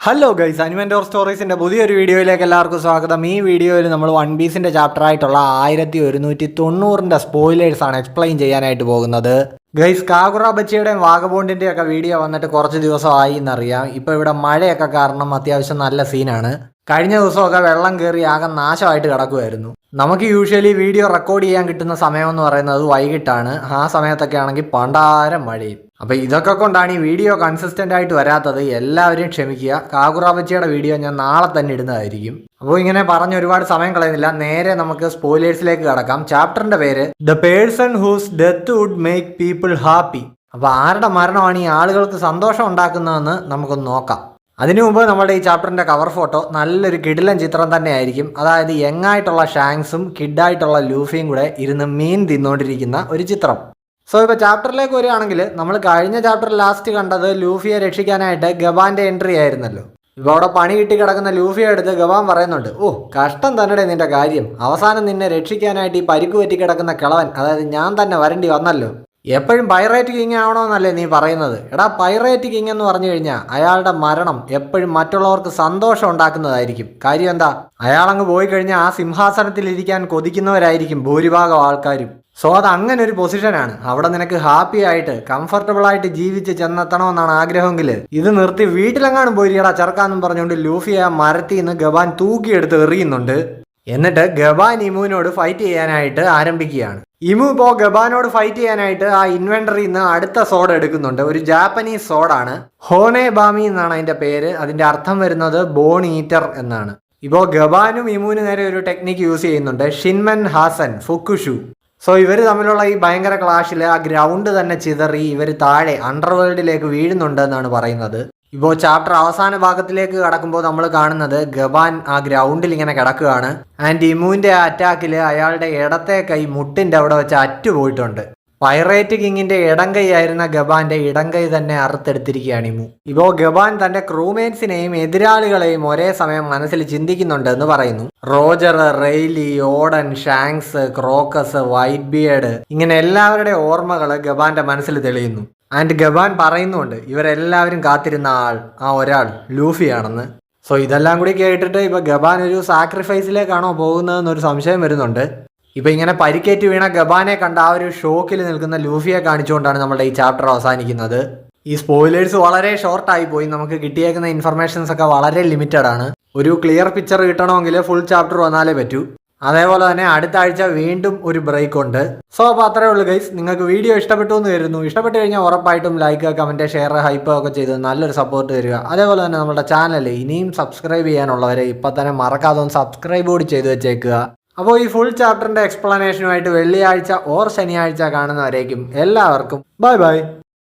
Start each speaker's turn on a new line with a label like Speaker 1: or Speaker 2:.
Speaker 1: Hello guys, അനുവെൻഡോർ സ്റ്റോറീസിൻ്റെ പുതിയൊരു വീഡിയോയിലേക്ക് എല്ലാവർക്കും സ്വാഗതം. ഈ വീഡിയോയിൽ നമ്മൾ വൺ പീസിൻ്റെ ചാപ്റ്ററായിട്ടുള്ള 1190 സ്പോയിലേഴ്സാണ് എക്സ്പ്ലെയിൻ ചെയ്യാനായിട്ട് പോകുന്നത്. ഗൈസ്, കാഗുറ ബച്ചിയുടെയും വാഗബോണ്ടിൻ്റെയും ഒക്കെ വീഡിയോ വന്നിട്ട് കുറച്ച് ദിവസമായി എന്നറിയാം. ഇപ്പോൾ ഇവിടെ മഴയൊക്കെ കാരണം അത്യാവശ്യം നല്ല സീനാണ്. കഴിഞ്ഞ ദിവസമൊക്കെ വെള്ളം കയറി ആകെ നാശമായിട്ട് കിടക്കുമായിരുന്നു. നമുക്ക് യൂഷ്വലി വീഡിയോ റെക്കോർഡ് ചെയ്യാൻ കിട്ടുന്ന സമയം എന്ന് പറയുന്നത് വൈകിട്ടാണ്. ആ സമയത്തൊക്കെ ആണെങ്കിൽ പണ്ടാരം മഴയും. അപ്പോൾ ഇതൊക്കെ കൊണ്ടാണ് ഈ വീഡിയോ കൺസിസ്റ്റൻ്റ് ആയിട്ട് വരാത്തത്. എല്ലാവരും ക്ഷമിക്കുക. കാഗുറ ബച്ചിയുടെ വീഡിയോ ഞാൻ നാളെ തന്നെ ഇടുന്നതായിരിക്കും. അപ്പോൾ ഇങ്ങനെ പറഞ്ഞ് ഒരുപാട് സമയം കളയുന്നില്ല, നേരെ നമുക്ക് സ്പോയിലേഴ്സിലേക്ക് കടക്കാം. ചാപ്റ്ററിന്റെ പേര് the person whose death would make people happy. അപ്പോൾ ആരുടെ മരണമാണ് ഈ ആളുകൾക്ക് സന്തോഷം ഉണ്ടാക്കുന്നതെന്ന് നമുക്കൊന്ന് നോക്കാം. അതിനു മുമ്പ് നമ്മുടെ ഈ ചാപ്റ്ററിന്റെ കവർ ഫോട്ടോ നല്ലൊരു കിടിലൻ ചിത്രം തന്നെയായിരിക്കും. അതായത് യങ്ങായിട്ടുള്ള ഷാങ്സും കിഡായിട്ടുള്ള ലൂഫിയും കൂടെ ഇരുന്ന് മീൻ തിന്നുകൊണ്ടിരിക്കുന്ന ഒരു ചിത്രം. സോ ഇപ്പോൾ ചാപ്റ്ററിലേക്ക് വരികയാണെങ്കിൽ നമ്മൾ കഴിഞ്ഞ ചാപ്റ്ററിൽ ലാസ്റ്റ് കണ്ടത് ലൂഫിയെ രക്ഷിക്കാനായിട്ട് ഗബാന്റെ എൻട്രി ആയിരുന്നല്ലോ. ഇപ്പോൾ അവിടെ പണി കിട്ടി കിടക്കുന്ന ലൂഫിയെ എടുത്ത് ഗബാൻ പറയുന്നുണ്ട്, ഓ കഷ്ടം തന്നെ നിന്റെ കാര്യം, അവസാനം നിന്നെ രക്ഷിക്കാനായിട്ട് ഈ പരിക്ക് പറ്റി കിടക്കുന്ന കിളവൻ, അതായത് ഞാൻ തന്നെ വരേണ്ടി വന്നല്ലോ. എപ്പോഴും പൈറേറ്റ് കിങ് ആവണമെന്നല്ലേ നീ പറയുന്നത്? എടാ, പൈറേറ്റ് കിങ് എന്ന് പറഞ്ഞു കഴിഞ്ഞാൽ അയാളുടെ മരണം എപ്പോഴും മറ്റുള്ളവർക്ക് സന്തോഷം ഉണ്ടാക്കുന്നതായിരിക്കും. കാര്യം എന്താ, അയാളങ്ങ് പോയി കഴിഞ്ഞാൽ ആ സിംഹാസനത്തിൽ ഇരിക്കാൻ കൊതിക്കുന്നവരായിരിക്കും ഭൂരിഭാഗം ആൾക്കാരും. സോ അത് അങ്ങനെ ഒരു പൊസിഷനാണ്. അവിടെ നിനക്ക് ഹാപ്പി ആയിട്ട് കംഫർട്ടബിൾ ആയിട്ട് ജീവിച്ച് ചെന്നെത്തണമെന്നാണ് ആഗ്രഹമെങ്കിൽ ഇത് നിർത്തി വീട്ടിലെങ്ങാനും പോയിരിക്കടാ ചെറുക്കാന്നും പറഞ്ഞുകൊണ്ട് ലൂഫിയെ ആ മരത്തിൽ നിന്ന് ഗബാൻ തൂക്കിയെടുത്ത് എറിയുന്നുണ്ട്. എന്നിട്ട് ഗബാൻ ഇമുവിനോട് ഫൈറ്റ് ചെയ്യാനായിട്ട് ആരംഭിക്കുകയാണ്. ഇമു ഇപ്പോൾ ഗബാനോട് ഫൈറ്റ് ചെയ്യാനായിട്ട് ആ ഇൻവെന്ററിയിൽ നിന്ന് അടുത്ത സോഡ് എടുക്കുന്നുണ്ട്. ഒരു ജാപ്പനീസ് സോഡാണ്, ഹോനെ ബാമി എന്നാണ് അതിന്റെ പേര്. അതിന്റെ അർത്ഥം വരുന്നത് ബോൺ ഈറ്റർ എന്നാണ്. ഇപ്പോൾ ഗബാനും ഇമുവിന് നേരെ ഒരു ടെക്നിക്ക് യൂസ് ചെയ്യുന്നുണ്ട്, ഷിൻമൻ ഹാസൻ ഫുക്കുഷു. സോ ഇവർ തമ്മിലുള്ള ഈ ഭയങ്കര ക്ലാഷിൽ ആ ഗ്രൗണ്ട് തന്നെ ചിതറി ഇവർ താഴെ അണ്ടർവേൾഡിലേക്ക് വീഴുന്നുണ്ട് എന്നാണ് പറയുന്നത്. ഇപ്പോൾ ചാപ്റ്റർ അവസാന ഭാഗത്തിലേക്ക് കടക്കുമ്പോൾ നമ്മൾ കാണുന്നത് ഗബാൻ ആ ഗ്രൗണ്ടിൽ ഇങ്ങനെ കിടക്കുകയാണ്. ആൻഡ് ഇമുവിൻ്റെ അറ്റാക്കിൽ അയാളുടെ ഇടത്തെ കൈ മുട്ടിൻ്റെ അവിടെ വെച്ച് അറ്റുപോയിട്ടുണ്ട്. പൈറേറ്റ് കിങ്ങിന്റെ ഇടം കൈ ആയിരുന്ന ഗബാന്റെ ഇടം കൈ തന്നെ അറുത്തെടുത്തിരിക്കുകയാണ് ഇമു. ഇപ്പോൾ ഗബാൻ തന്റെ ക്രൂമേറ്റ്സിനെയും എതിരാളികളെയും ഒരേ സമയം മനസ്സിൽ ചിന്തിക്കുന്നുണ്ട് എന്ന് പറയുന്നു. Roger, Rayleigh, Odean, Shanks, crocus, white beard, ഇങ്ങനെ എല്ലാവരുടെ ഓർമ്മകൾ ഗബാന്റെ മനസ്സിൽ തെളിയുന്നു. ആൻഡ് ഗബാൻ പറയുന്നുണ്ട് ഇവരെല്ലാവരും കാത്തിരുന്ന ആ ഒരാൾ ലൂഫിയാണെന്ന്. സോ ഇതെല്ലാം കൂടി കേട്ടിട്ട് ഇപ്പൊ ഗബാൻ ഒരു സാക്രിഫൈസിലേക്കാണോ പോകുന്നതെന്നൊരു സംശയം വരുന്നുണ്ട്. ഇപ്പൊ ഇങ്ങനെ പരിക്കേറ്റ് വീണ ഗബാനെ കണ്ട ആ ഒരു ഷോക്കിൽ നിൽക്കുന്ന ലൂഫിയെ കാണിച്ചുകൊണ്ടാണ് നമ്മുടെ ഈ ചാപ്റ്റർ അവസാനിക്കുന്നത്. ഈ സ്പോയിലേഴ്സ് വളരെ ഷോർട്ടായി പോയി. നമുക്ക് കിട്ടിയേക്കുന്ന ഇൻഫർമേഷൻസ് ഒക്കെ വളരെ ലിമിറ്റഡ് ആണ്. ഒരു ക്ലിയർ പിക്ചർ കിട്ടണമെങ്കിൽ ഫുൾ ചാപ്റ്റർ വന്നാലേ പറ്റൂ. അതേപോലെ തന്നെ അടുത്ത ആഴ്ച വീണ്ടും ഒരു ബ്രേക്ക് ഉണ്ട്. സോ അപ്പോൾ അത്രേ ഉള്ളൂ ഗൈസ്. നിങ്ങൾക്ക് വീഡിയോ ഇഷ്ടപ്പെട്ടു എന്ന് കരുതുന്നു. ഇഷ്ടപ്പെട്ട് കഴിഞ്ഞാൽ ഉറപ്പായിട്ടും ലൈക്ക്, കമൻറ്റ്, ഷെയർ, ഹൈപ്പ് ഒക്കെ ചെയ്ത് നല്ലൊരു സപ്പോർട്ട് തരിക. അതേപോലെ തന്നെ നമ്മുടെ ചാനൽ ഇനിയും സബ്സ്ക്രൈബ് ചെയ്യാനുള്ളവരെ ഇപ്പം തന്നെ മറക്കാതെ ഒന്ന് സബ്സ്ക്രൈബ് കൂടി ചെയ്ത് വെച്ചേക്കുക. അപ്പോൾ ഈ ഫുൾ ചാപ്റ്ററിൻ്റെ എക്സ്പ്ലനേഷനുമായിട്ട് വെള്ളിയാഴ്ച ഓർ ശനിയാഴ്ച കാണുന്നവരേക്കും എല്ലാവർക്കും ബൈ ബൈ.